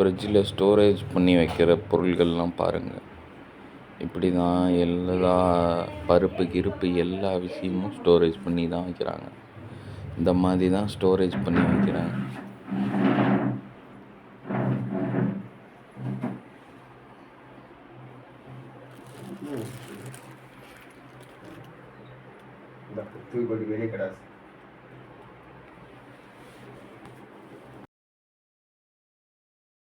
ஃப்ரிட்ஜில் ஸ்டோரேஜ் பண்ணி வைக்கிற பொருள்கள்லாம் பாருங்கள். இப்படி தான் எல்லா பருப்பு கிருப்பு எல்லா விஷயமும் ஸ்டோரேஜ் பண்ணி தான் வைக்கிறாங்க. இந்த மாதிரி தான் ஸ்டோரேஜ் பண்ணி வைக்கிறாங்க. தூக்கி வெளியே கிடாது.